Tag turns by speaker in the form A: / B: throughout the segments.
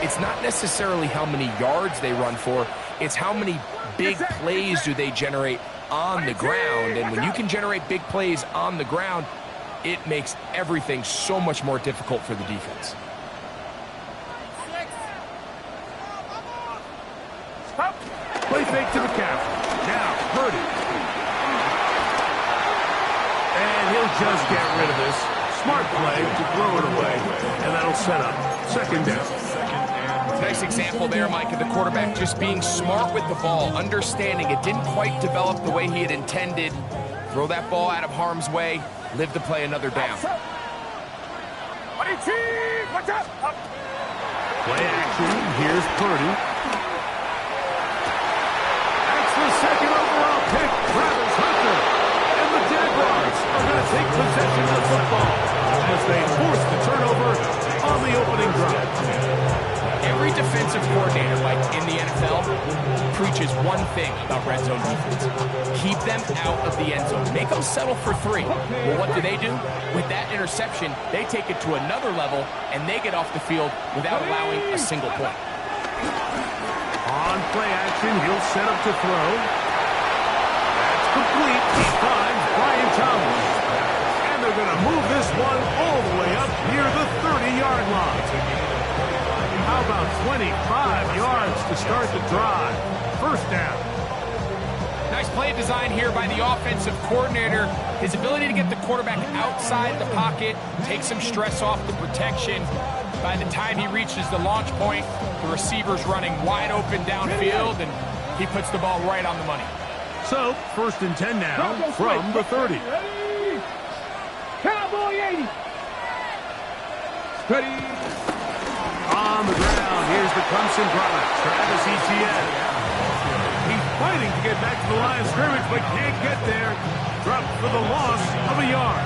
A: it's not necessarily how many yards they run for, it's how many big plays do they generate on the ground. And when you can generate big plays on the ground, it makes everything so much more difficult for the defense.
B: Play fake to the cap. Now, Purdy. And he'll just get rid of this. Smart play to throw it away. And that'll set up second down.
A: Nice example there, Mike, of the quarterback just being smart with the ball, understanding it didn't quite develop the way he had intended. Throw that ball out of harm's way, live to play another down.
B: Play action. Here's Purdy. That's the second overall pick, Travis Hunter. And the Jaguars are going to take possession of the football as they force the turnover on the opening drive.
A: Every defensive coordinator, like in the NFL, preaches one thing about red zone defense. Keep them out of the end zone. Make them settle for 3. Well, what do? With that interception, they take it to another level, and they get off the field without allowing a single point.
B: On play action, he'll set up to throw. That's complete. He finds Brian Thomas. And they're going to move this one all the way up near the 30-yard line. How about 25 yards to start the drive? First down.
A: Nice play design here by the offensive coordinator. His ability to get the quarterback outside the pocket, take some stress off the protection. By the time he reaches the launch point, the receiver's running wide open downfield, and he puts the ball right on the money.
B: So, 1st and 10 now from the 30.
C: Cowboy 80.
B: Steady. On the ground, here's the Clemson product, Travis Etienne. He's fighting to get back to the line of scrimmage, but can't get there. Dropped for the loss of a yard.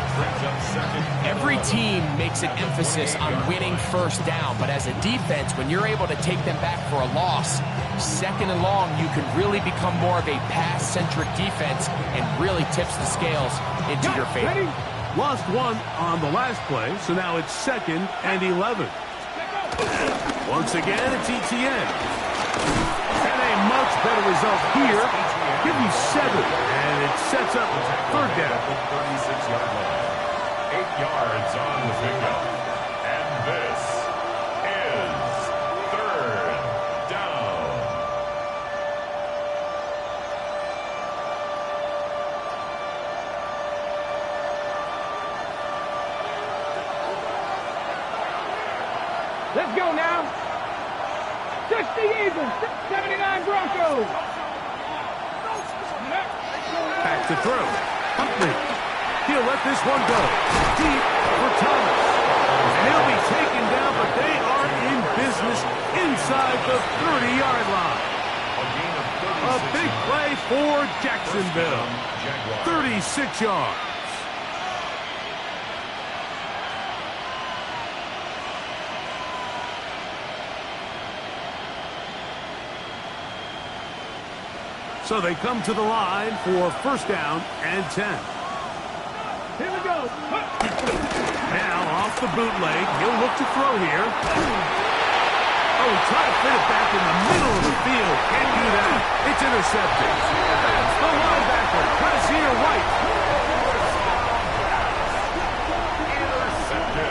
A: Every team makes an emphasis on winning first down, but as a defense, when you're able to take them back for a loss, 2nd and long, you can really become more of a pass-centric defense and really tips the scales into your favor.
B: Lost one on the last play, so now it's 2nd and 11. Once again, it's Etienne. And a much better result here. Give me 7. And it sets up 3rd down.
D: 36-yard line. 8 yards on the pickup. And this is 3rd down.
C: Let's go now. 60 Eagles, 79 Broncos.
B: Back to throw. Huntley. He'll let this one go. Deep for Thomas. And he'll be taken down, but they are in business inside the 30-yard line. A big play for Jacksonville. 36 yards. So they come to the line for 1st down and 10.
C: Here we go.
B: Now off the bootleg. He'll look to throw here. Oh, he tried to fit it back in the middle of the field. Can't do that. It's intercepted. That's the linebacker, Kazir White.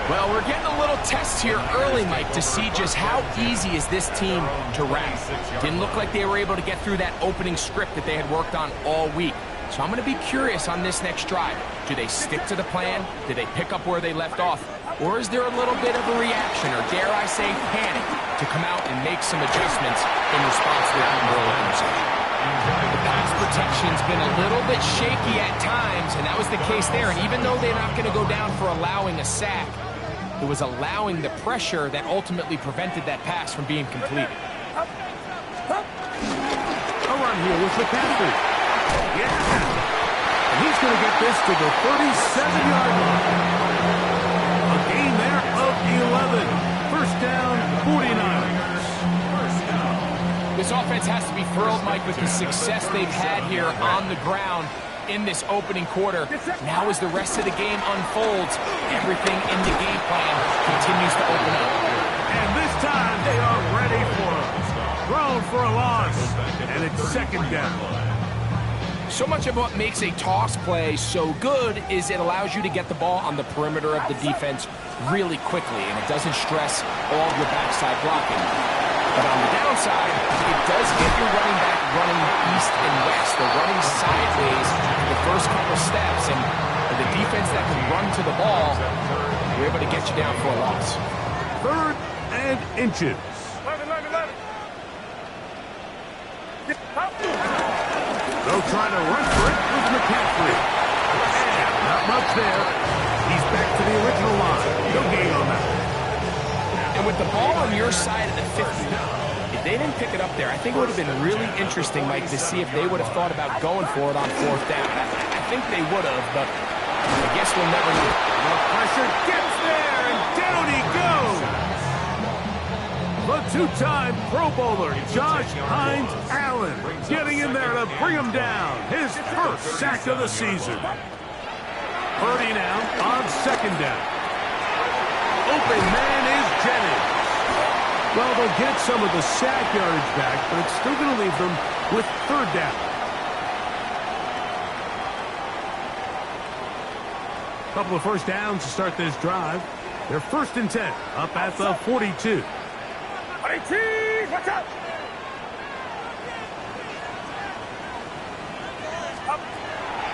A: Well, we're getting a little test here early, Mike, to see just how easy is this team to wrap. Didn't look like they were able to get through that opening script that they had worked on all week. So I'm going to be curious on this next drive. Do they stick to the plan? Do they pick up where they left off? Or is there a little bit of a reaction, or dare I say panic, to come out and make some adjustments in response to that moral interception? The pass protection's been a little bit shaky at times, and that was the case there. And even though they're not going to go down for allowing a sack, it was allowing the pressure that ultimately prevented that pass from being completed.
B: A run here with McCaffrey. Yeah. And he's going to get this to the 37-yard line. A gain there of 11. 1st down, 49ers.
A: This offense has to be thrilled, Mike, with the success they've had here on the ground in this opening quarter. Now as the rest of the game unfolds, everything in the game plan continues to open up.
B: And this time they are for a loss. And it's second down.
A: So much of what makes a toss play so good is it allows you to get the ball on the perimeter of the defense really quickly, and it doesn't stress all of your backside blocking. But on the downside, it does get your running back running east and west. They're running sideways for the first couple steps, and the defense that can run to the ball, you're able to get you down for a loss.
B: 3rd and inches. They'll try to run for it with McCaffrey. And not much there. He's back to the original line. No gain on that.
A: And with the ball on your side of the 50, if they didn't pick it up there, I think it would have been really interesting, Mike, to see if they would have thought about going for it on 4th down. I think they would have, but I guess we'll never know.
B: The pressure gets there, and down he goes. The two-time Pro Bowler, Josh Hines Allen, getting in there to bring him down. His first sack of the season. Purdy now on 2nd down. Open man is Jennings. Well, they'll get some of the sack yardage back, but it's still going to leave them with 3rd down. Couple of first downs to start this drive. They're 1st and 10, up at the 42.
C: Watch out!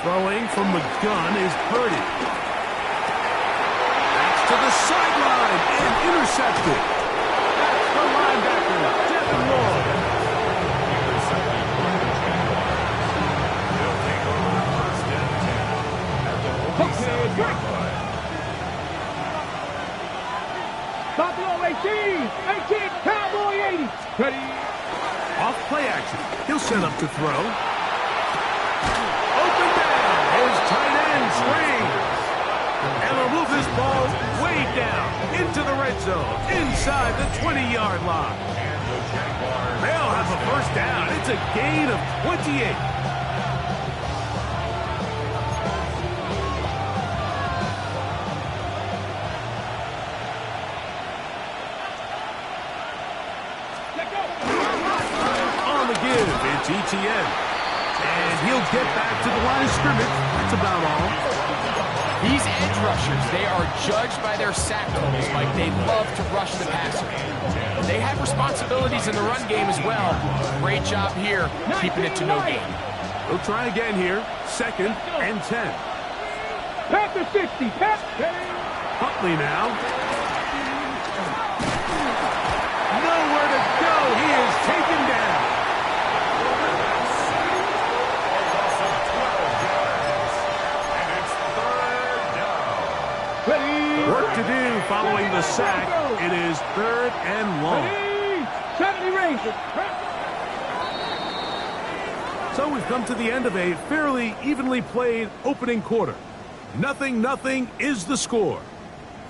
B: Throwing from the gun is Purdy. That's to the sideline and intercepted. That's the linebacker, Devin Lloyd.
C: Okay, great. Buffalo 18, Cowboy 80. Ready?
B: Off play action. He'll set up to throw. Open down. His tight end swings. And they'll move this ball way down into the red zone, inside the 20-yard line. They'll have a first down. It's a gain of 28. It's ETN. And he'll get back to the line of scrimmage. That's about all.
A: These edge rushers, they are judged by their sack totals, Mike. They love to rush the passer. They have responsibilities in the run game as well. Great job here, keeping it to no gain.
B: We'll try again here. 2nd and 10.
C: Pass the 60.
B: Huntley now. Nowhere to go. He is taken down. Work to do following the sack. It is 3rd and long.
C: 70 Rangers.
B: So we've come to the end of a fairly evenly played opening quarter. 0-0 is the score.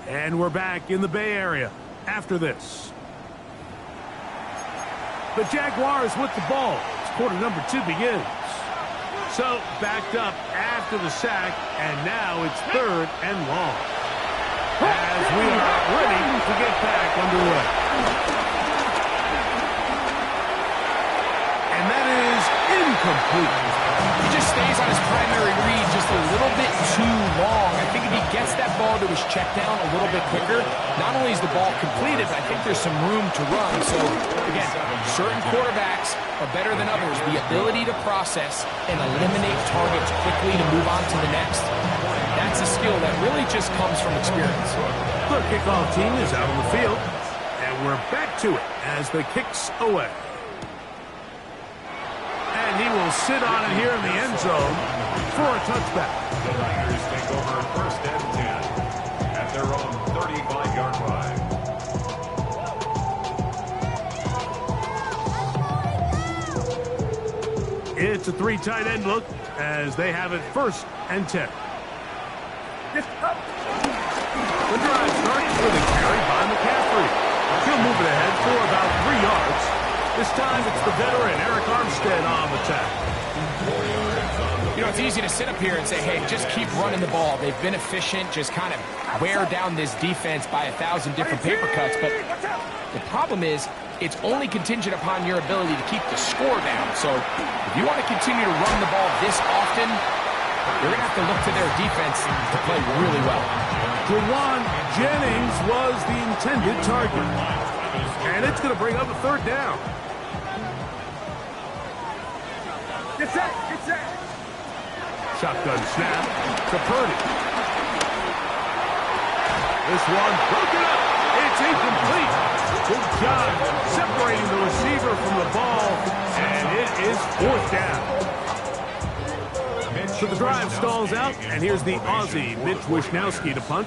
B: And we're back in the Bay Area after this. The Jaguars with the ball. Quarter number 2 begins. So backed up after the sack, and now it's 3rd and long. As we are ready to get back underway. And that is incomplete.
A: He just stays on his primary read just a little bit too long. I think if he gets that ball to his check down a little bit quicker, not only is the ball completed, but I think there's some room to run. So, again, certain quarterbacks are better than others. The ability to process and eliminate targets quickly to move on to the next. That's a skill that really just comes from experience.
B: The kickoff team is out on the field, and we're back to it as the kick's away. And he will sit on it here in the end zone for a touchback.
D: The Niners take over 1st and 10 at their own 35-yard line.
B: It's a 3 tight end look as they have it 1st and 10. The drive starts with a carry by McCaffrey. He'll move it ahead for about 3 yards. This time it's the veteran Eric Armstead on the tack.
A: You know, it's easy to sit up here and say, hey, just keep running the ball. They've been efficient, just kind of wear down this defense by 1,000 different paper cuts. But the problem is, it's only contingent upon your ability to keep the score down. So if you want to continue to run the ball this often, you're going to have to look to their defense to play really well.
B: Juwan Jennings was the intended target. And it's going to bring up a third down.
C: Get set, get set.
B: Shotgun snap to Purdy. This one broken up. It's incomplete. Good job separating the receiver from the ball, and it is fourth down. So the drive stalls out, and here's the Aussie, Mitch Wishnowsky, to punt.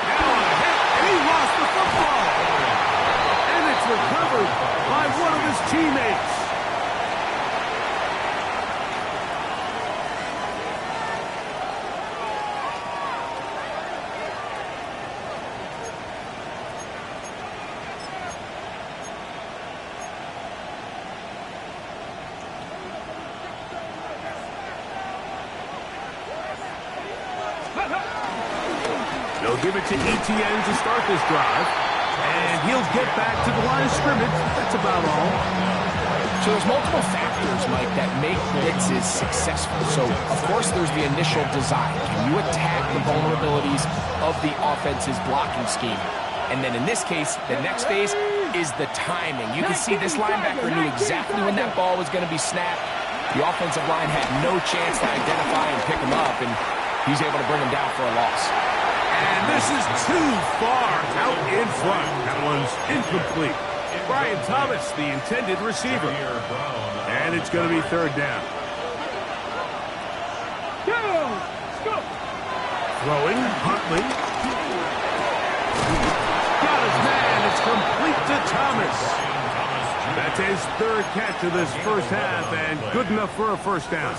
B: Now on a hit, and he lost the football. And it's recovered by one of his teammates. They'll give it to Etienne to start this drive. And he'll get back to the line of scrimmage. That's about all.
A: So there's multiple factors, Mike, that make blitzes successful. So, of course, there's the initial design. Can you attack the vulnerabilities of the offense's blocking scheme? And then in this case, the next phase is the timing. You can see this linebacker knew exactly when that ball was going to be snapped. The offensive line had no chance to identify and pick him up, and he's able to bring him down for a loss.
B: And this is too far out in front. That one's incomplete. Brian Thomas, the intended receiver. And it's going to be third down.
C: Go!
B: Throwing, Huntley. Got his man. It's complete to Thomas. That's his third catch of this first half, and good enough for a first down.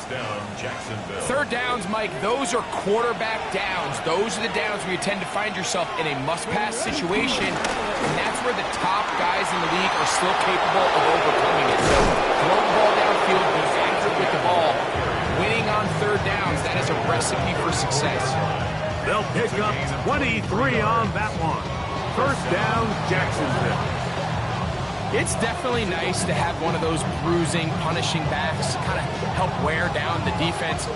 A: Third downs, Mike, those are quarterback downs. Those are the downs where you tend to find yourself in a must-pass situation, and that's where the top guys in the league are still capable of overcoming it. So throw the ball downfield, be accurate with the ball. Winning on third downs, that is a recipe for success.
B: They'll pick up 23 on that one. First down, Jacksonville.
A: It's definitely nice to have one of those bruising, punishing backs kind of help wear down the defense.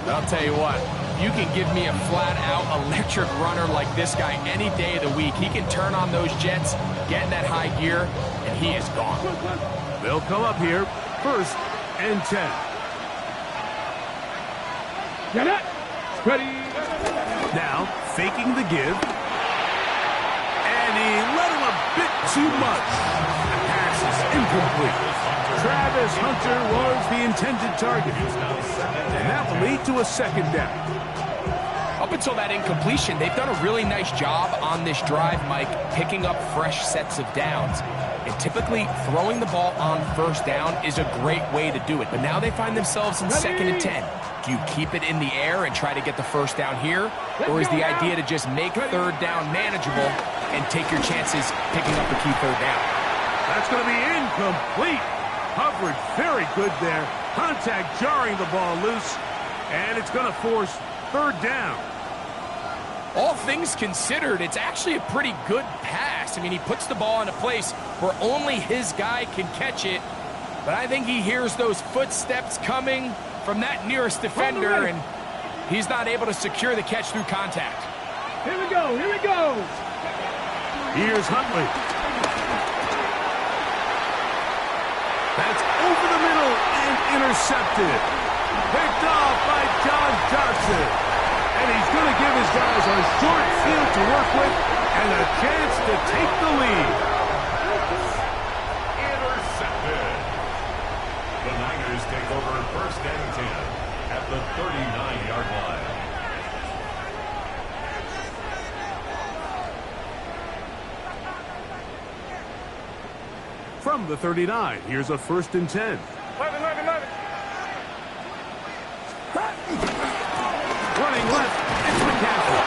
A: But I'll tell you what, you can give me a flat-out electric runner like this guy any day of the week. He can turn on those jets, get in that high gear, and he is gone.
B: They'll come up here, first and 10.
C: Get it! Ready!
B: Now, faking the give. And he let him a bit too much. The pass is incomplete. Travis Hunter was the intended target. And that will lead to a second down.
A: Up until that incompletion, they've done a really nice job on this drive, Mike, picking up fresh sets of downs. And typically, throwing the ball on first down is a great way to do it. But now they find themselves in second and 10. Do you keep it in the air and try to get the first down here? Or is the idea to just make third down manageable and take your chances picking up a key third down?
B: That's going to be incomplete. Coverage very good there. Contact jarring the ball loose. And it's going to force third down.
A: All things considered, it's actually a pretty good pass. I mean, he puts the ball in a place where only his guy can catch it. But I think he hears those footsteps coming from that nearest defender, and he's not able to secure the catch through contact.
C: Here we go, here we go!
B: Here's Huntley. That's over the middle and intercepted. Picked off by John Johnson. And he's going to give his guys a short field to work with and a chance to take the lead.
D: Intercepted. The Niners take over first and 10 at the 39-yard line.
B: From the 39, here's a first and 10.
C: 11.
B: Running left, it's McCaffrey.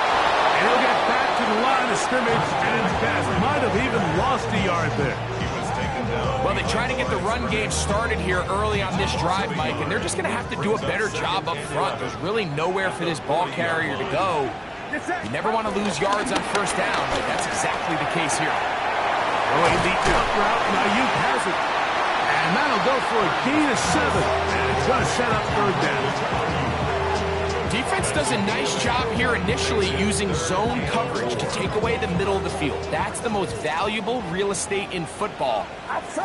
B: And he'll get back to the line of scrimmage, and the pass might have even lost a yard there.
D: He was taken down.
A: Well, they try to get the run game started here early on this drive, Mike, and they're just going to have to do a better job up front. There's really nowhere for this ball carrier to go. You never want to lose yards on first down, but that's exactly the case here.
B: Going the out route, and Ayuk has it. And that'll go for a gain of 7. And it's going to set up third down.
A: Defense does a nice job here initially using zone coverage to take away the middle of the field. That's the most valuable real estate in football.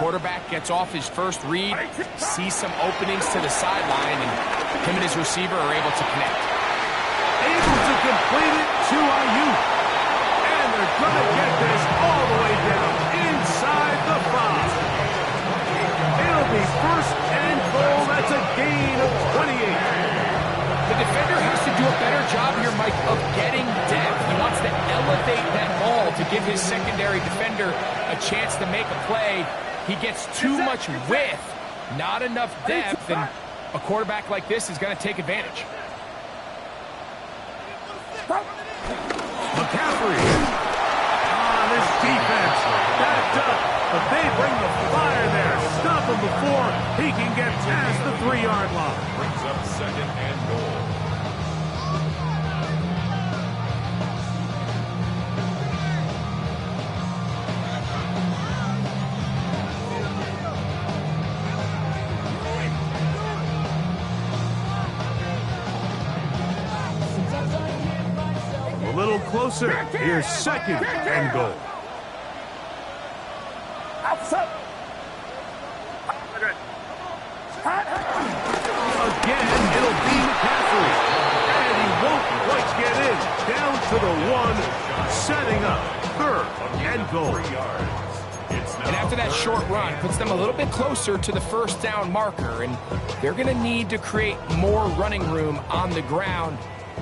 A: Quarterback gets off his first read, sees some openings to the sideline, and him and his receiver are able to connect.
B: Able to complete it to Ayuk. And they're going to get this all the way down inside the 5. It'll be first and goal. That's a gain of 28.
A: The defender has to do a better job here, Mike, of getting depth. He wants to elevate that ball to give his secondary defender a chance to make a play. He gets too much width, not enough depth, and a quarterback like this is going to take advantage.
B: McCaffrey. This defense backed up, but they bring the fire there. Stop him before he can get past the 3-yard line.
D: Brings up second and goal.
B: A little closer. Here's second and goal. Again, it'll be McCaffrey. And he won't quite get in. Down to the 1, setting up third and goal.
A: And after that short run, puts them a little bit closer to the first down marker, and they're going to need to create more running room on the ground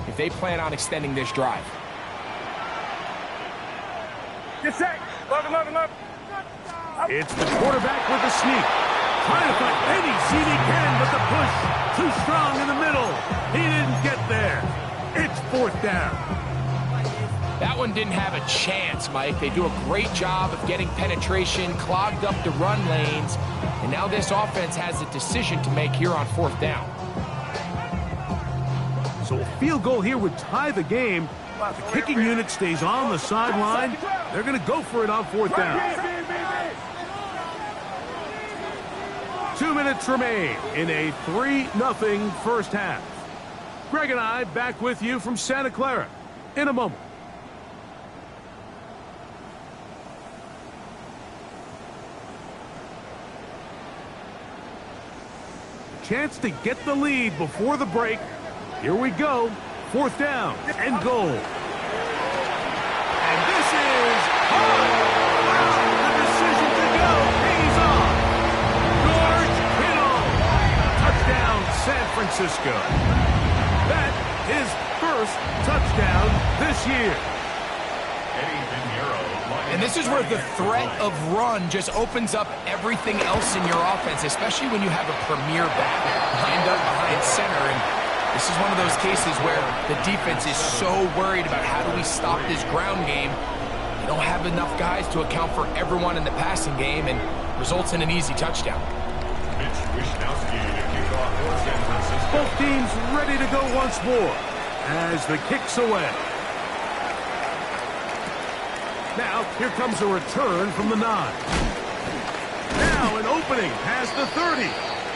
A: if they plan on extending this drive.
C: Get set. Look.
B: It's the quarterback with the sneak. Trying to find any seat he can, but the push too strong in the middle. He didn't get there. It's fourth down.
A: That one didn't have a chance, Mike. They do a great job of getting penetration, clogged up the run lanes, and now this offense has a decision to make here on fourth down.
B: So a field goal here would tie the game. The kicking unit stays on the sideline. They're going to go for it on fourth down. 2 minutes remain in a 3-0 first half. Greg and I back with you from Santa Clara in a moment. Chance to get the lead before the break. Here we go. Fourth down and goal. And this is hard. The decision to go pays off. George Kittle. Touchdown, San Francisco. That is first touchdown this year.
A: And this is where the threat of run just opens up everything else in your offense, especially when you have a premier back lined up behind center. And this is one of those cases where the defense is so worried about how do we stop this ground game. They don't have enough guys to account for everyone in the passing game, and results in an easy touchdown.
B: Both teams ready to go once more as the kick's away. Now, here comes a return from the 9. Now an opening past the 30.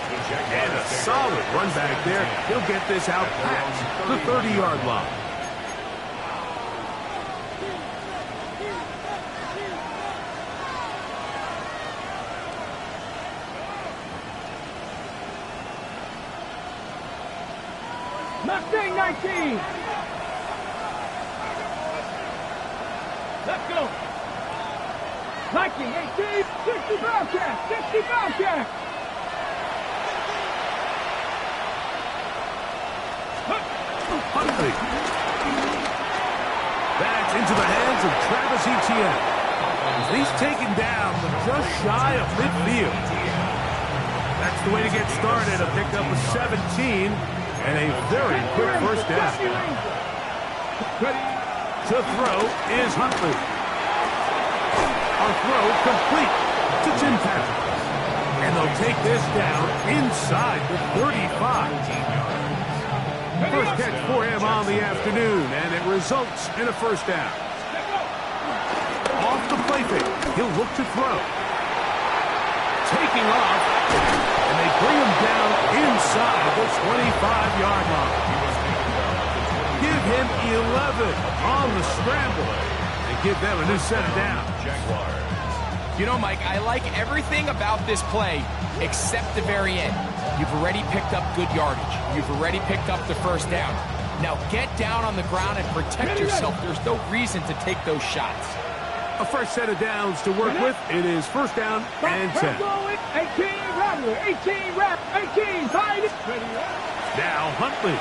B: And a solid run back there. He'll get this out past the 30-yard line.
C: Mustang 19. Let's go. Viking 18, 60 Bobcat, 60 Bobcat.
B: Huntley. That's into the hands of Travis Etienne. He's taken down just shy of midfield. That's the way to get started. A pickup of 17 and a very quick first down. To throw is Huntley. A throw complete to Tim Patrick. And they'll take this down inside the 35. First catch for him on the afternoon, and it results in a first down. Off the play fake, he'll look to throw. Taking off, and they bring him down inside the 25-yard line. Give him 11 on the scramble and give them a new set of downs.
A: You know, Mike, I like everything about this play except the very end. You've already picked up good yardage. You've already picked up the first down. Now get down on the ground and protect yourself. There's no reason to take those shots.
B: A fresh set of downs to work with. It is first down and 10.
C: 18, Rattler, 18, tight.
B: Now Huntley.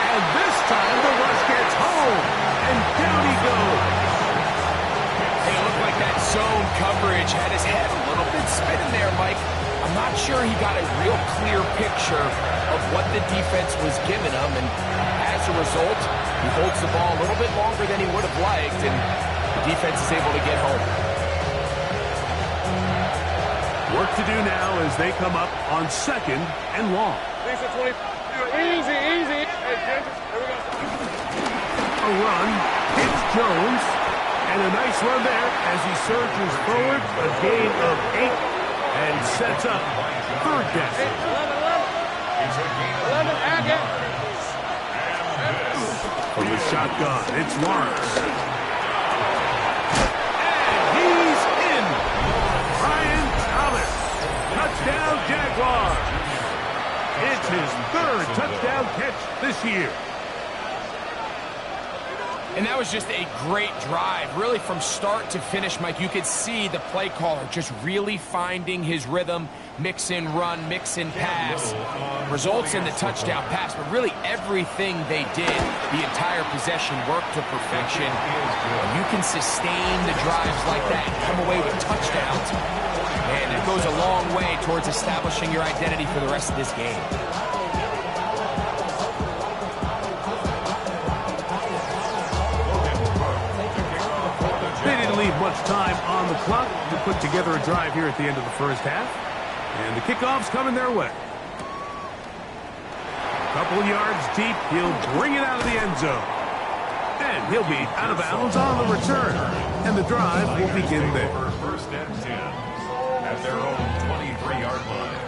B: And this time the rush gets home. And down he goes.
A: Hey, it looked like that zone coverage had his head a little bit spinning there, Mike. I'm not sure he got a real clear picture of what the defense was giving him, and as a result, he holds the ball a little bit longer than he would have liked, and the defense is able to get home.
B: Work to do now as they come up on second and long.
C: Easy. Hey, here we go.
B: A run, hits Jones, and a nice run there as he surges forward, a gain of 8, and sets up third down.
C: 11, again.
B: From the shotgun, it's Lawrence. And he's in. Brian Thomas. Touchdown, Jaguars. It's his third touchdown catch this year.
A: And that was just a great drive, really from start to finish, Mike. You could see the play caller just really finding his rhythm, mix in run, mix in pass. Results in the touchdown pass, but really everything they did, the entire possession worked to perfection. You can sustain the drives like that and come away with touchdowns, and it goes a long way towards establishing your identity for the rest of this game.
B: They didn't leave much time on the clock to put together a drive here at the end of the first half. And the kickoff's coming their way. A couple yards deep, he'll bring it out of the end zone. And he'll be out of bounds on the return. And the drive will begin there.
D: First and 10 at their own 23-yard line.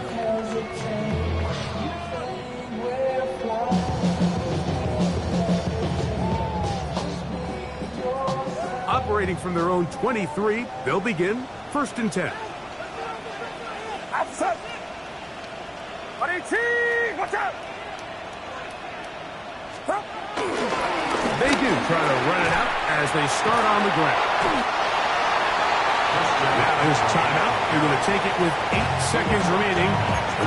B: Operating from their own 23, they'll begin first and 10.
C: Outside. 18, watch out.
B: They do try to run it out as they start on the ground. Now his timeout. They're going to take it with 8 seconds remaining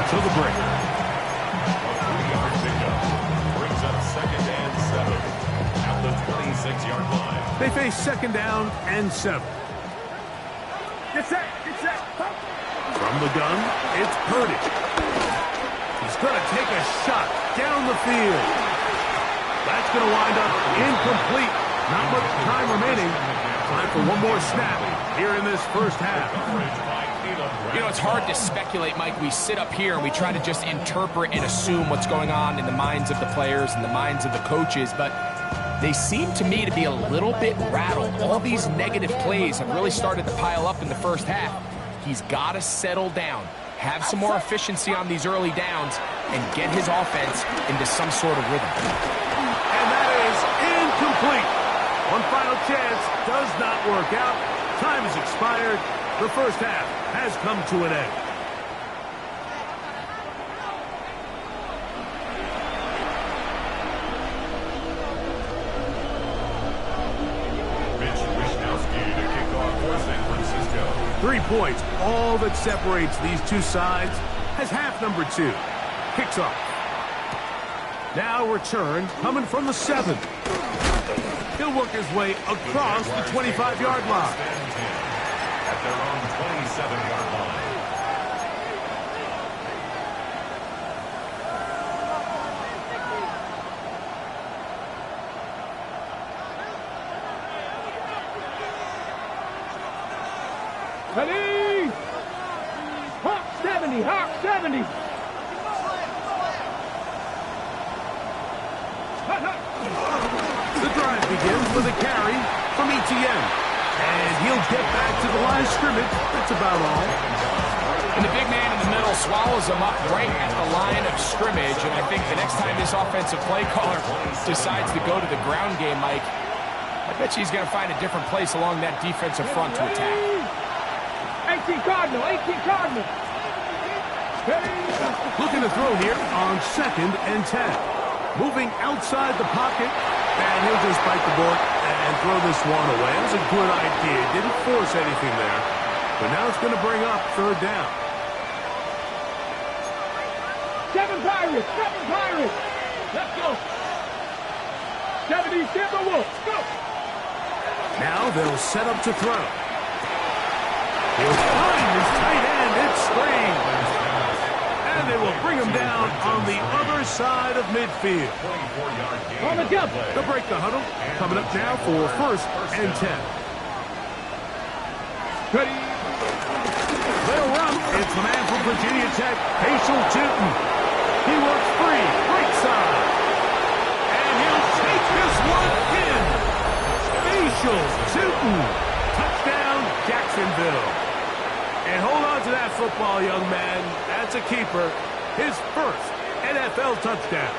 B: until the break.
D: A 3-yard pickup brings up second and 7 at the 26-yard line.
B: They face second down and 7.
C: Get set.
B: From the gun, it's Purdy. He's going to take a shot down the field. That's going to wind up incomplete. Not much time remaining. Time for one more snap here in this first half.
A: You know, it's hard to speculate, Mike. We sit up here and we try to just interpret and assume what's going on in the minds of the players and the minds of the coaches, but they seem to me to be a little bit rattled. All these negative plays have really started to pile up in the first half. He's got to settle down, have some more efficiency on these early downs, and get his offense into some sort of rhythm.
B: And that is incomplete. One final chance does not work out. Time has expired. The first half has come to an end.
D: Mitch Wishnowsky to kick off for San Francisco.
B: 3 points, all that separates these two sides, as half number 2 kicks off. Now return coming from the 7. He'll work his way across the 25-yard line.
D: At their own 27-yard line.
C: Ready? Hawk 70, Hawk 70.
B: The drive begins with a carry from Etienne. And he'll get back to the line of scrimmage. That's about all.
A: And the big man in the middle swallows him up right at the line of scrimmage. And I think the next time this offensive play caller decides to go to the ground game, Mike, I bet you he's going to find a different place along that defensive front to attack.
C: 18 Cardinal, 18 Cardinal.
B: Looking to throw here on 2nd and 10. Moving outside the pocket. And he'll just bite the board and throw this one away. It was a good idea. Didn't force anything there. But now it's going to bring up 3rd down.
C: 7 Pirates, 7 Pirates. Let's go. 70 Timberwolves, go.
B: Now they'll set up to throw. He'll find his tight end. It's screened. And they will bring him down on the other side of midfield.
C: On the jump.
B: They'll break the huddle. Coming up now for 1st and 10.
C: Ready?
B: They'll run. It's the man from Virginia Tech, Paschal Tootin. He works free, right side. And he'll take this one in. Paschal Tootin. Touchdown, Jacksonville. And hold on to that football, young man. That's a keeper. His first NFL touchdown.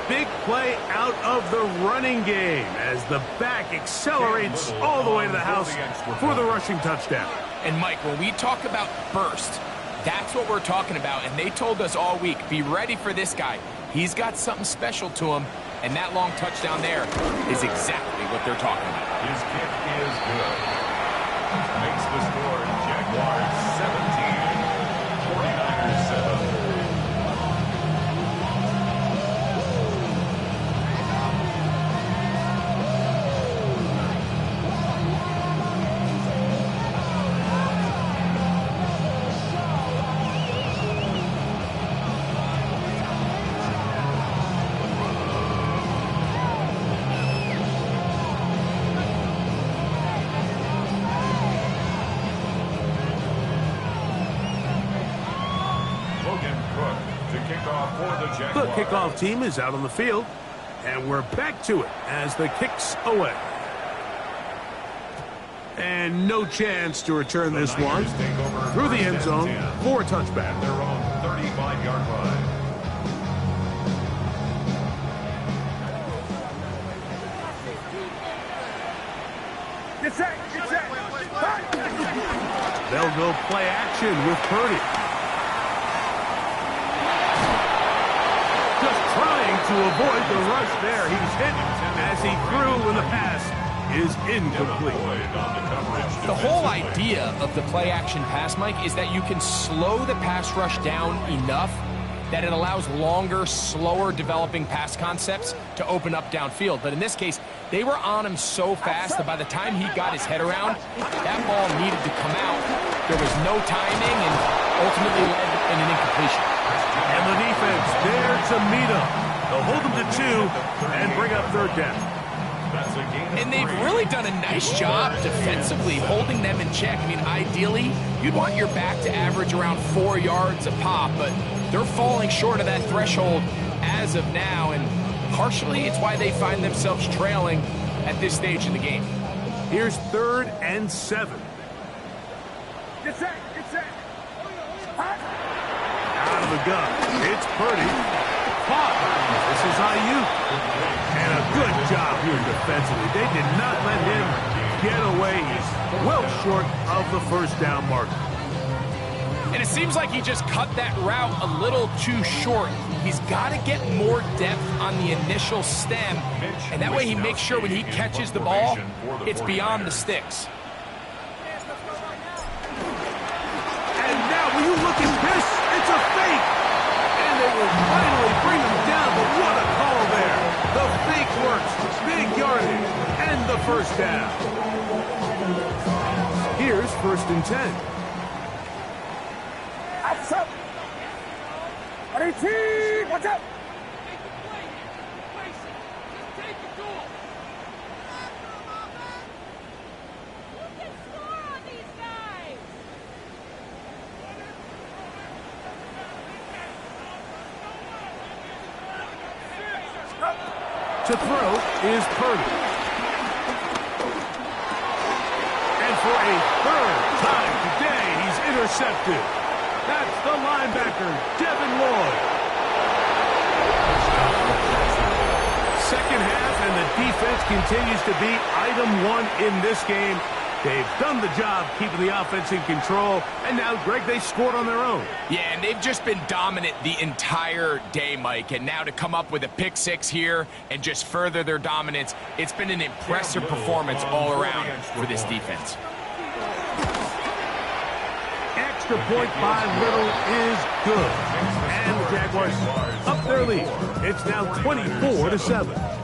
B: Big play out of the running game as the back accelerates all the way to the house for the rushing touchdown.
A: And Mike, when we talk about burst, that's what we're talking about. And they told us all week, be ready for this guy. He's got something special to him. And that long touchdown there is exactly what they're talking about.
D: His kick is good. Makes the score Jaguars 17, 49ers 7.
B: The kickoff team is out on the field, and we're back to it as the kick's away. And no chance to return this one through the end zone for a touchback.
D: Their own 35-yard line.
C: Get set, get set.
B: They'll go play action with Purdy. To avoid the rush there. He's hit as he threw when the pass is incomplete.
A: The whole idea of the play-action pass, Mike, is that you can slow the pass rush down enough that it allows longer, slower developing pass concepts to open up downfield. But in this case, they were on him so fast that by the time he got his head around, that ball needed to come out. There was no timing and ultimately led in an incompletion.
B: And the defense there to meet him. They'll hold them to 2 and bring up 3rd down.
A: And they've really done a nice job defensively holding them in check. I mean, ideally, you'd want your back to average around 4 yards a pop, but they're falling short of that threshold as of now, and partially it's why they find themselves trailing at this stage in the game.
B: Here's 3rd and 7.
C: Get set, get set.
B: Out of the gun, it's Purdy. This is Ayuk. And a good job here defensively. They did not let him get away. He's well short of the 1st down marker.
A: And it seems like he just cut that route a little too short. He's got to get more depth on the initial stem, and that way he makes sure when he catches the ball, it's beyond the sticks.
B: And now, will you look at this? It's a fake. And they will finally bring him down, but what a call there. The fake works, big yardage, and the 1st down. Here's 1st and 10.
C: Outside. 18, watch out.
B: To throw is Purdy. And for a third time today, he's intercepted. That's the linebacker, Devin Lloyd. Second half, and the defense continues to be item one in this game. They've done the job keeping the offense in control, and now, Greg, they scored on their own.
A: Yeah, and they've just been dominant the entire day, Mike, and now to come up with a pick six here and just further their dominance, it's been an impressive performance all around for this defense.
B: Extra point by Little is good, and the Jaguars up their lead. It's now 24-7.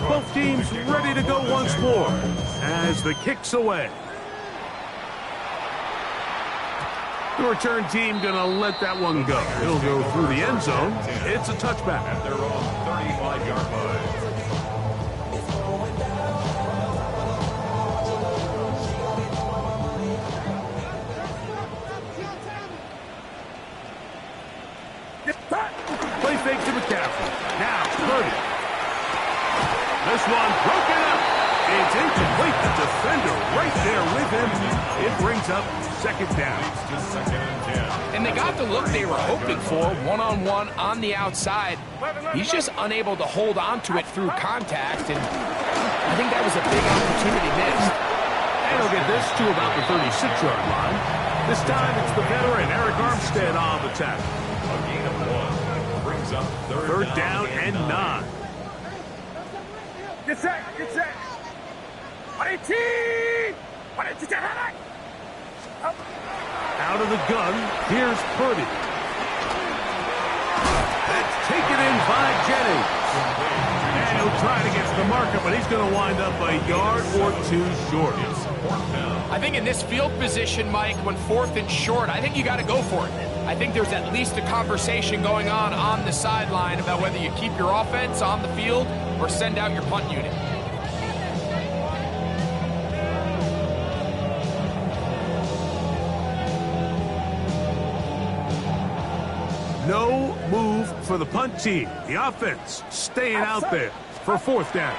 B: Both teams ready to go once more as the kick's away. The return team going to let that one go. It'll go through the end zone. It's a touchback.
D: At their own 35-yard line.
B: Play fake to McCaffrey. Now, Purdy. This one broken up. It's incomplete. The defender right there with him. It brings up second down.
D: To second and 10.
A: And they got the look they were hoping for, one-on-one on the outside. He's just unable to hold on to it through contact, and I think that was a big opportunity missed.
B: And he'll get this to about the 36-yard line. This time it's the veteran, Eric Armstead, on the tackle.
D: A gain of 1 brings up
B: Third down and 9.
C: Get set, get set. 18!
B: Out of the gun, here's Purdy. That's taken in by Jennings. And he'll try to get to the marker, but he's going to wind up a yard or two short.
A: I think in this field position, Mike, when fourth and short, I think you got to go for it. I think there's at least a conversation going on the sideline about whether you keep your offense on the field or send out your punt unit.
B: No move for the punt team. The offense staying out there for fourth down.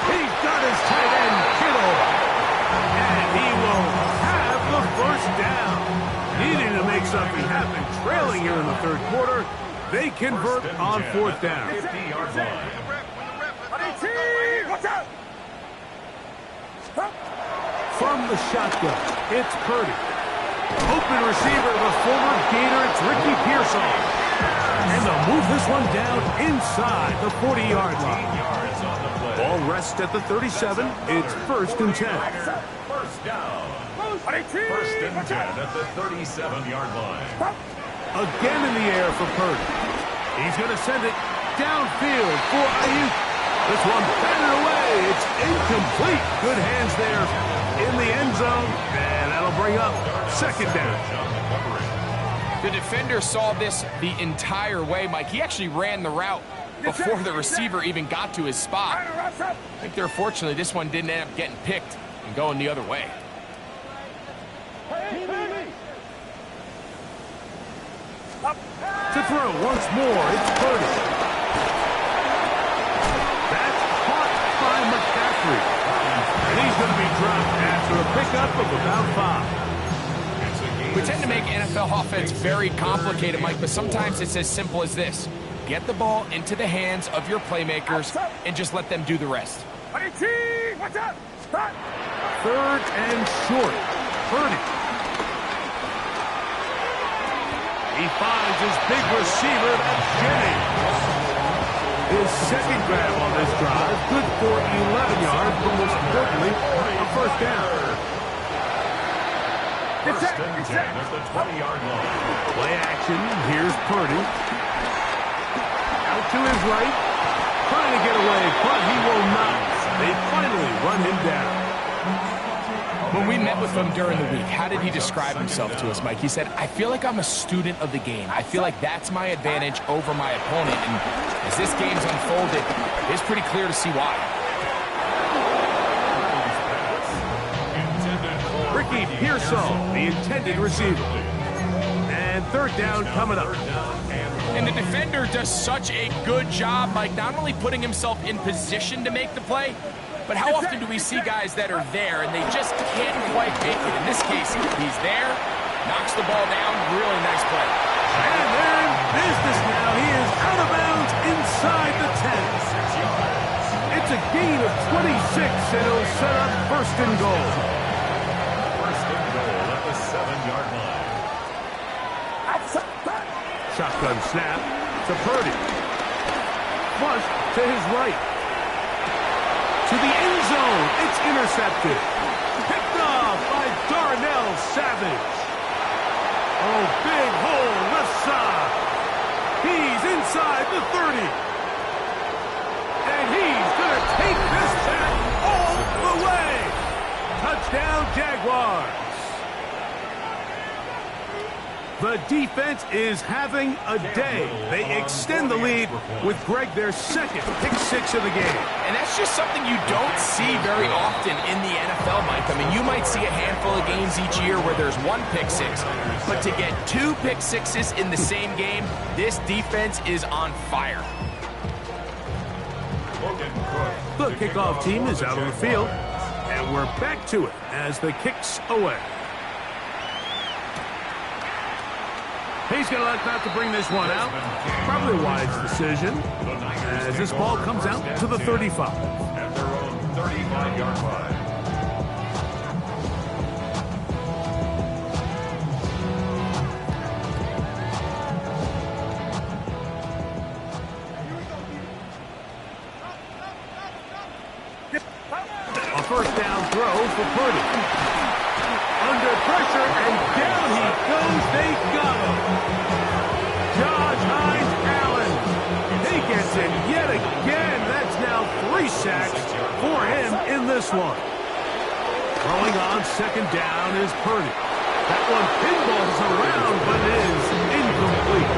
B: He's got his tight end, Kittle. And he will have the first down. Needing to make something happen. Trailing here in the third quarter. They convert on fourth down.
D: 50-yard line.
C: 18! Watch out!
B: From the shotgun, it's Purdy. Open receiver, the former Gator, it's Ricky Pearsall. And they'll move this one down inside the 40-yard line.
D: 15 yards on the play.
B: Ball rests at the 37. It's first and 10.
D: First down. First and 10 at the 37-yard line.
B: Again in the air for Purdy. He's going to send it downfield for Ayuk. This one batted away. It's incomplete. Good hands there in the end zone. And that'll bring up second down.
A: The defender saw this the entire way, Mike. He actually ran the route before the receiver even got to his spot. I think they're fortunately this one didn't end up getting picked and going the other way.
B: To throw once more, it's Purdy. That's caught by McCaffrey. And he's going to be dropped after a pickup of about 5.
A: We tend to make NFL offense very complicated, Mike, but sometimes it's as simple as this. Get the ball into the hands of your playmakers and just let them do the rest.
C: 18! Watch out! Stop!
B: Third and short. Purdy. He finds his big receiver, that's Jennings. His second grab on this drive, good for 11 yards, but most importantly, a first down.
D: First and 10 at the 20-yard line.
B: Play action, here's Purdy. Out to his right, trying to get away, but he will not. They finally run him down.
A: When we met with him during the week, how did he describe himself to us, Mike? He said, I feel like I'm a student of the game. I feel like that's my advantage over my opponent. And as this game's unfolded, it's pretty clear to see why.
B: Ricky Pearsall, the intended receiver. And third down coming up.
D: Third down and
A: And the defender does such a good job, Mike, not only putting himself in position to make the play, but how often do we see guys that are there and they just can't quite make it? In this case, he's there, knocks the ball down, really nice play.
B: And they're in business now. He is out of bounds inside the 10. It's a gain of 26, and it'll set up first and goal.
D: First and goal at the 7-yard line.
B: Shotgun snap to Purdy. Flush to his right. To the end zone. It's intercepted. Picked off by Darnell Savage. Oh, big hole left side. He's inside the 30. And he's going to take this back all the way. Touchdown, Jaguars. The defense is having a day. They extend the lead with Greg their second pick-6 of the game.
A: And that's just something you don't see very often in the NFL, Mike. I mean, you might see a handful of games each year where there's one pick-6, but to get 2 pick-6s in the same game, this defense is on fire.
B: The kickoff team is out on the field, and we're back to it as the kick's away. He's going to elect not to bring this one out. Probably a wise decision as this ball comes out to the 35.
D: At their own 35-yard line.
B: A first down throw for Purdy. Under pressure, and down he goes. They got him. Josh Hines Allen. He gets it yet again. That's now 3 sacks for him in this one. Throwing on second down is Purdy. That one pinballs around, but is incomplete.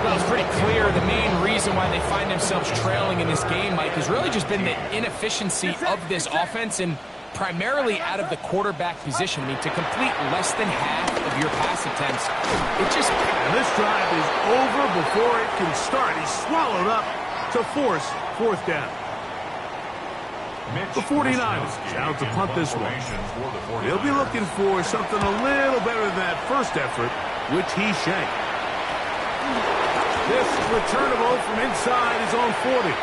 A: Well, it's pretty clear the main reason why they find themselves trailing in this game, Mike, has really just been the inefficiency of this offense and primarily out of the quarterback position. I mean, to complete less than half of your pass attempts, it just...
B: And this drive is over before it can start. He's swallowed up to force fourth down. The 49ers out to punt this one. He'll be looking for something a little better than that first effort, which he shanked. This returnable from inside is on 40.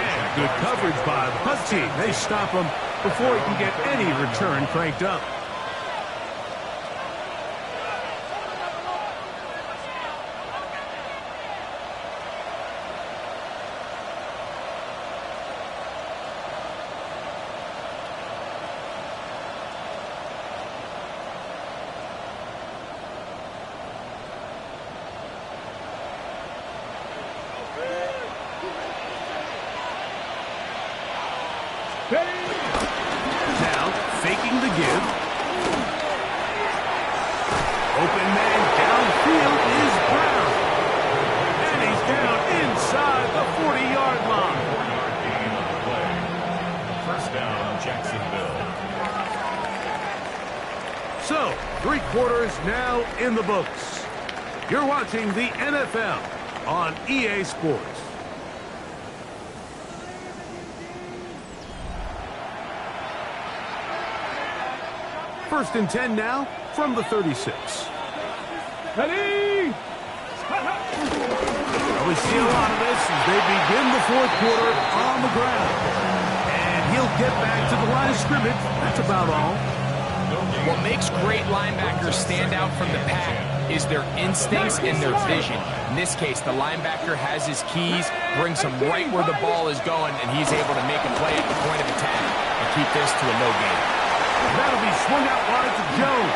B: And good coverage by the punt team. They stop him before he can get any return cranked up. Now, faking the give. Open man downfield is Brown. And he's down inside the 40-yard line.
D: 4-yard gain on the play. First down, Jacksonville.
B: So, 3 quarters now in the books. You're watching the NFL on EA Sports. First and 10 now from the 36.
C: Ready?
B: We see a lot of this as they begin the fourth quarter on the ground. And he'll get back to the line of scrimmage. That's about all.
A: What makes great linebackers stand out from the pack is their instincts and their vision. In this case, the linebacker has his keys, brings him right where the ball is going, and he's able to make a play at the point of attack and keep this to a no gain.
B: That'll be swung out wide to Jones.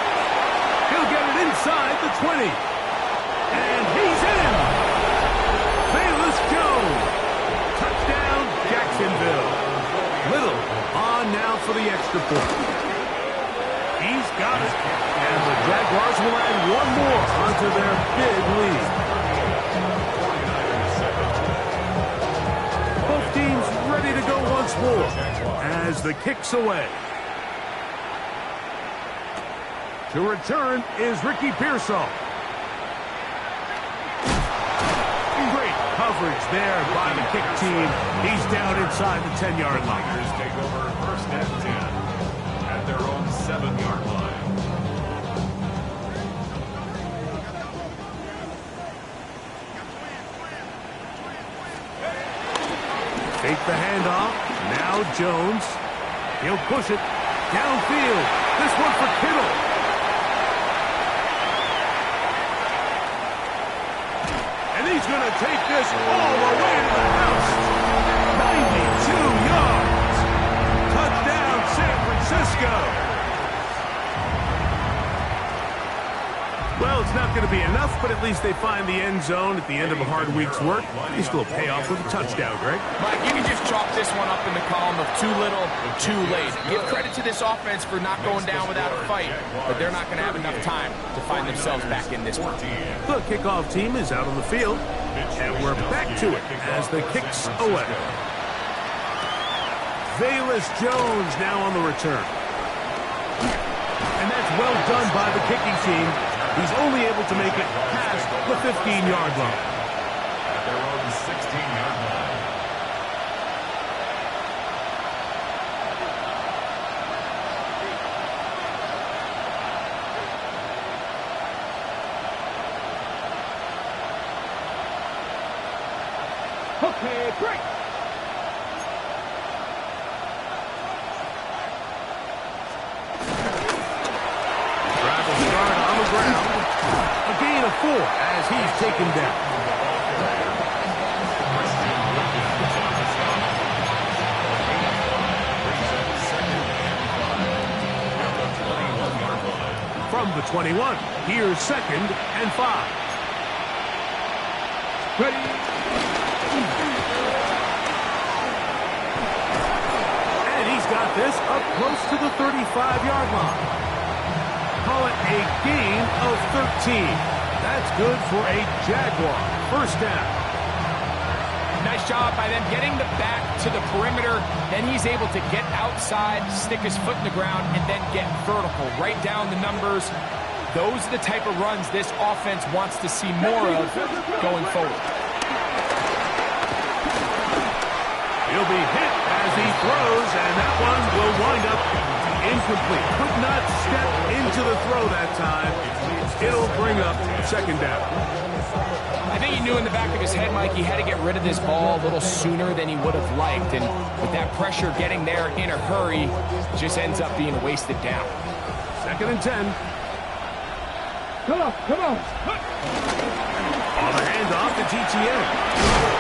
B: He'll get it inside the 20. And he's in. Velus Jones. Touchdown, Jacksonville. Little on now for the extra point. He's got it. And the Jaguars will add one more onto their big lead. Both teams ready to go once more as the kick's away. To return is Ricky Pearsall. coverage there by the kick team. He's down inside the 10-yard line.
D: Niners take over first and 10 at their own 7-yard line.
B: Take the handoff. Now Jones. He'll push it downfield. This one for Kittle. And he's going to take this all the way to the house. 92 yards. Touchdown, San Francisco. Well, it's not going to be enough, but at least they find the end zone at the end of a hard week's work. They still pay off with a touchdown, Greg.
A: Mike, you can just chalk this one up in the column of too little, too late. Give credit to this offense for not going down without a fight, but they're not going to have enough time to find themselves back in this one.
B: The kickoff team is out on the field, and we're back to it as the kicks away. Velus Jones now on the return. And that's well done by the kicking team. He's only able to make it past the 15-yard line.
D: At their own 16-yard line.
C: Okay, break.
B: A gain of 4 as he's taken down. From the 21, here's 2nd and 5.
C: Ready.
B: And he's got this up close to the 35-yard line. Call it a gain of 13. That's good for a Jaguar first down.
A: Nice job by them getting the back to the perimeter. Then he's able to get outside, stick his foot in the ground, and then get vertical. Right down the numbers. Those are the type of runs this offense wants to see more of going forward.
B: He'll be hit as he throws, and that one will wind up incomplete. Could not step into the throw that time. It'll bring up 2nd down.
A: I think he knew in the back of his head, Mike, he had to get rid of this ball a little sooner than he would have liked. And with that pressure getting there in a hurry, it just ends up being a wasted down.
B: 2nd and 10.
C: Come on, come on.
B: On the handoff to GTN.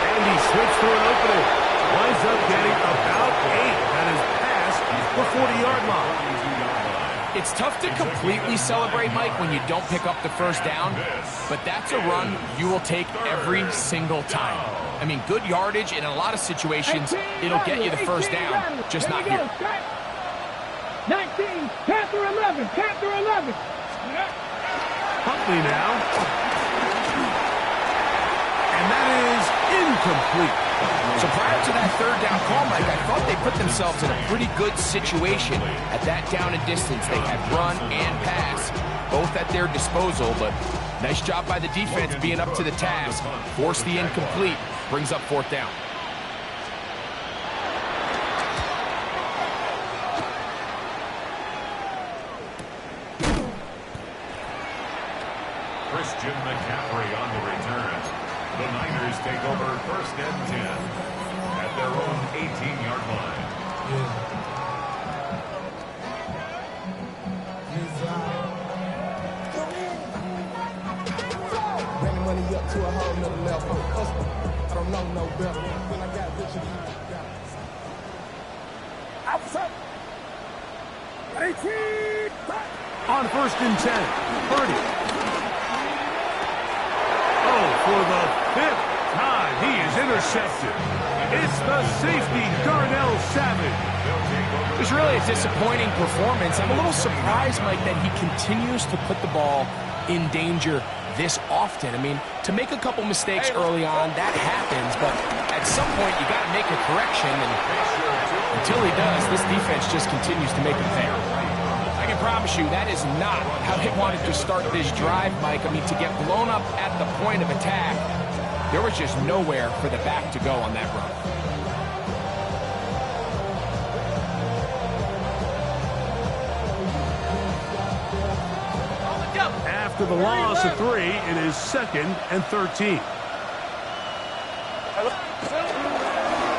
B: And he switched through an opening. Winds up getting about 8. That is past the 40-yard line.
A: It's tough to completely celebrate, Mike, when you don't pick up the first down, but that's a run you will take every single time. I mean, good yardage in a lot of situations, it'll get you the first down, just not here.
C: 19, Panther 11, Panther 11.
B: Huntley now. And that is incomplete.
A: So prior to that 3rd down call, Mike, I thought they put themselves in a pretty good situation at that down and distance. They had run and pass, both at their disposal, but nice job by the defense being up to the task. Force the incomplete, brings up 4th down.
D: Christian McCaffrey on the return. The Niners take over 1st and 10 at their own 18-yard line.
E: Running money up to a whole nother level. I don't know no better. When I got rich, outside. 18.
B: On 1st and 10, Purdy. For the 5th time, he is intercepted. It's the safety, Darnell Savage.
A: It was really a disappointing performance. I'm a little surprised, Mike, that he continues to put the ball in danger this often. I mean, to make a couple mistakes early on, that happens, but at some point, you got to make a correction, and until he does, this defense just continues to make him pay. I can promise you that is not how they wanted to start this drive, Mike. I mean, to get blown up at the point of attack, There was just nowhere for the back to go on that run.
B: After the loss of 3, it is 2nd and 13.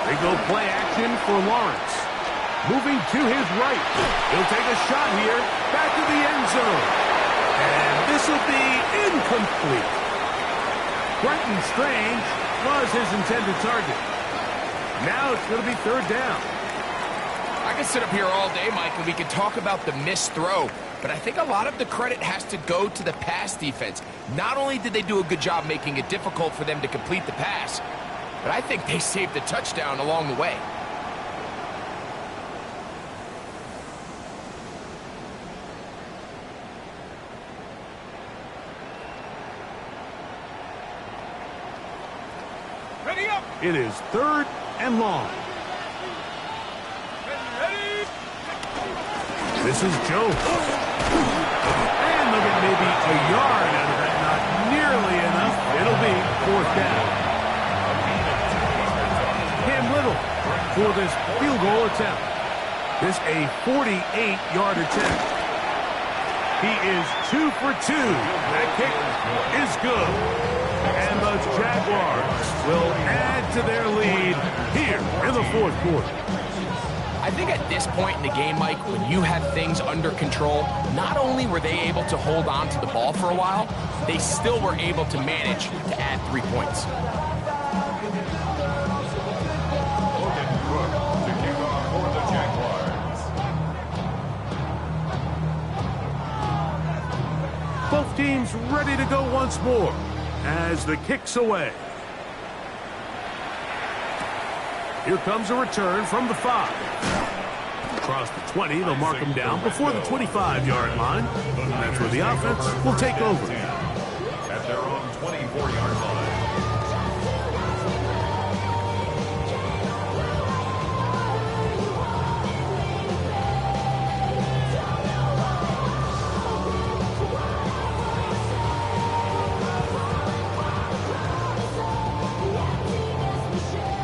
B: They go play action for Lawrence. Moving to his right. He'll take a shot here. Back to the end zone. And this will be incomplete. Brenton Strange was his intended target. Now it's going to be 3rd down.
A: I could sit up here all day, Mike, and we could talk about the missed throw, but I think a lot of the credit has to go to the pass defense. Not only did they do a good job making it difficult for them to complete the pass, but I think they saved a touchdown along the way.
C: Ready up.
B: It is 3rd and long.
C: Ready.
B: This is Jones. And look at maybe a yard out of that. Not nearly enough. It'll be 4th down. Cam Little for this field goal attempt. This a 48-yard attempt. He is 2 for 2. That kick is good. And the Jaguars will add to their lead here in the 4th quarter.
A: I think at this point in the game, Mike, when you have things under control, not only were they able to hold on to the ball for a while, they still were able to manage to add 3 points.
D: Logan Crook to kick off for the Jaguars.
B: Both teams ready to go once more as the kick's away. Here comes a return from the 5. Across the 20, they'll mark him down before the 25-yard line. And that's where the offense will take over.
D: At their own 24-yard line.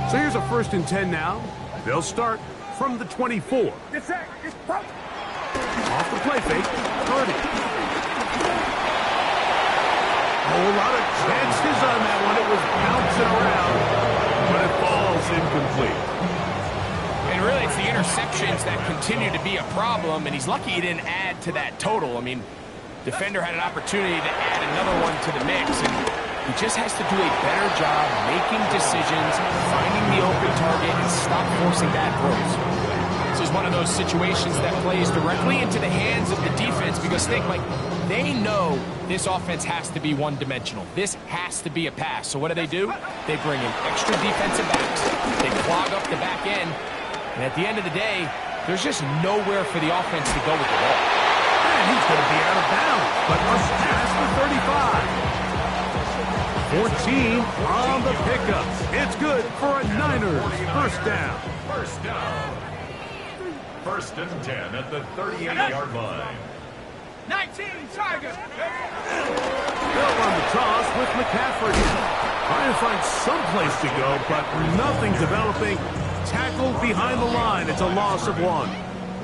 B: So here's a 1st and 10 now. They'll start from the 24. Off the play fake, Purdy. A whole lot of chances on that one. It was bouncing around, but it falls incomplete.
A: And really, it's the interceptions that continue to be a problem, and he's lucky he didn't add to that total. I mean, defender had an opportunity to add another one to the mix, and he just has to do a better job making decisions, finding the open target, and stop forcing bad throws. This is one of those situations that plays directly into the hands of the defense because, think, Mike, they know this offense has to be one-dimensional. This has to be a pass. So what do? They bring in extra defensive backs. They clog up the back end. And at the end of the day, there's just nowhere for the offense to go with the ball.
B: And he's going to be out of bounds, but must pass the 35. 14 on the pickup. It's good for a Niners 1st down.
D: 1st down. 1st and 10 at the 38-yard line.
C: 19 Tigers.
B: They'll run the toss with McCaffrey. Trying to find some place to go, but nothing developing. Tackled behind the line. It's a loss of 1.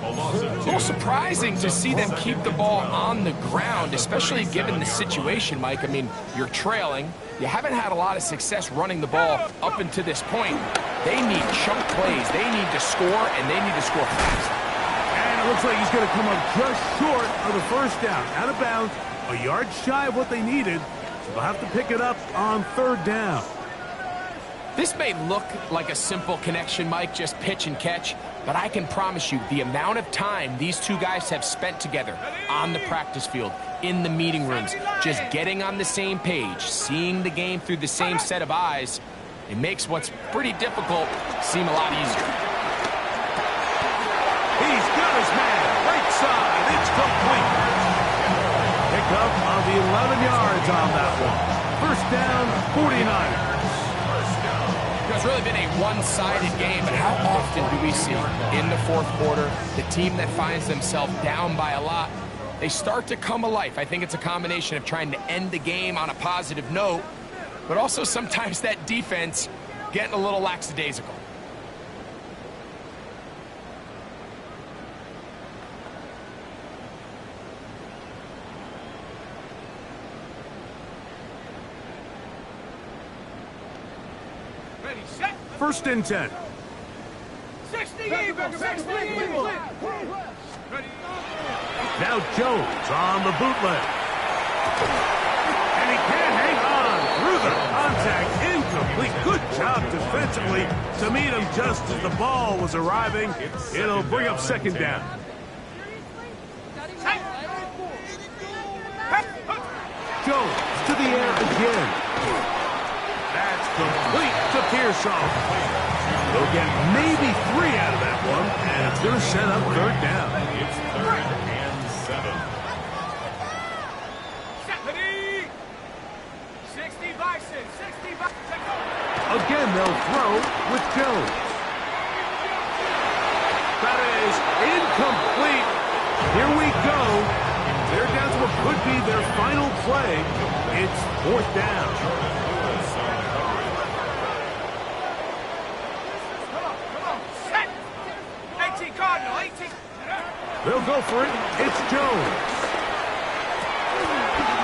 D: A loss of 2.
A: A little surprising to see them keep the ball on the ground, especially given the situation, Mike. I mean, you're trailing. You haven't had a lot of success running the ball up until this point. They need chunk plays. They need to score, and they need to score fast.
B: And it looks like he's going to come up just short of the 1st down. Out of bounds, a yard shy of what they needed. So they'll have to pick it up on 3rd down.
A: This may look like a simple connection, Mike, just pitch and catch, but I can promise you the amount of time these two guys have spent together on the practice field, in the meeting rooms, just getting on the same page, seeing the game through the same set of eyes, it makes what's pretty difficult seem a lot easier.
B: He's got his man. Right side. It's complete. Pick up on the 11 yards on that one. 1st down, 49ers.
A: It's really been a one-sided game, but how often do we see in the 4th quarter the team that finds themselves down by a lot, they start to come alive. I think it's a combination of trying to end the game on a positive note, but also sometimes that defense getting a little lackadaisical.
C: Ready, set.
B: 1st and 10.
C: 60 even, 60 even.
B: Now Jones on the bootleg. And he can't hang on through the contact. Incomplete. Good job defensively to meet him just as the ball was arriving. It'll bring up 2nd down. Jones to the air again. That's complete to Pearsall. They'll get maybe 3 out of that one, and it's going to set up 3rd down.
D: It's 3rd and 7.
C: 65, 65.
B: Again, they'll throw with Jones. That is incomplete. Here we go. They're down to what could be their final play. It's 4th down. They'll go for it. It's Jones.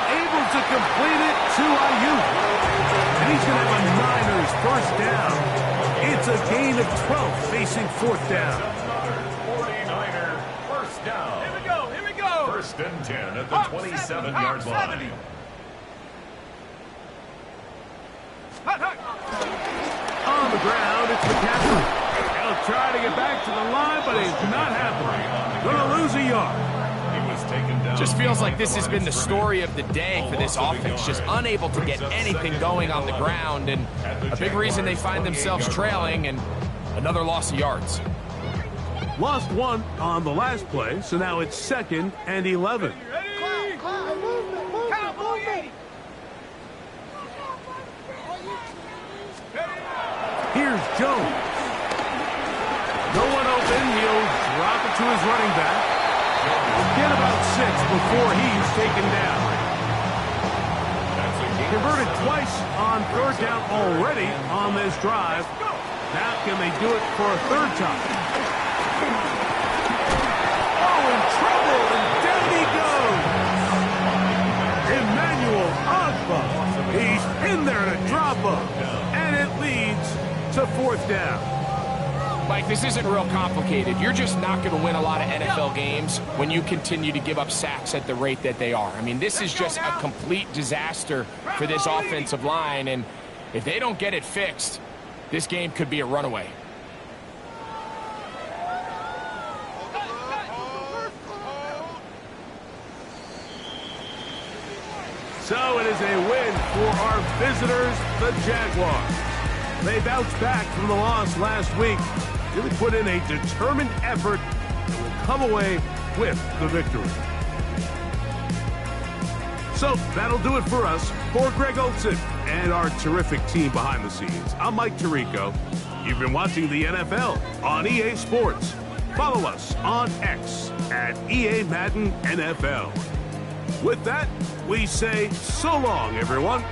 B: Able to complete it to Ayuk. And he's going to have a Niners 1st down. It's a gain of 12 facing 4th down.
D: 49er 1st down.
C: Here we go, here we go.
D: 1st and 10 at the 27-yard line.
B: On the ground, it's McCaffrey. He'll try to get back to the line, but he's not happening. Gonna lose a yard.
D: He was taken down.
A: Just feels like this has been the story of the day for this offense. Just unable to get anything going on the ground, and a big reason they find themselves trailing, and another loss of yards.
B: Lost 1 on the last play, so now it's 2nd and 11. Here's Jones. No one open. He'll drop it to his running back. Get about 6 before he's taken down. Converted twice on 3rd down already on this drive. Now can they do it for a 3rd time? Oh, in trouble, and down he goes. Emmanuel Agba. He's in there to drop him. And it leads to 4th down.
A: Mike, this isn't real complicated. You're just not going to win a lot of NFL games when you continue to give up sacks at the rate that they are. I mean, this is just a complete disaster for this offensive line, and if they don't get it fixed, this game could be a runaway.
B: So it is a win for our visitors, the Jaguars. They bounced back from the loss last week. Really put in a determined effort and will come away with the victory. So that'll do it for us. For Greg Olsen and our terrific team behind the scenes, I'm Mike Tirico. You've been watching the NFL on EA Sports. Follow us on X at EA Madden NFL. With that, we say so long, everyone.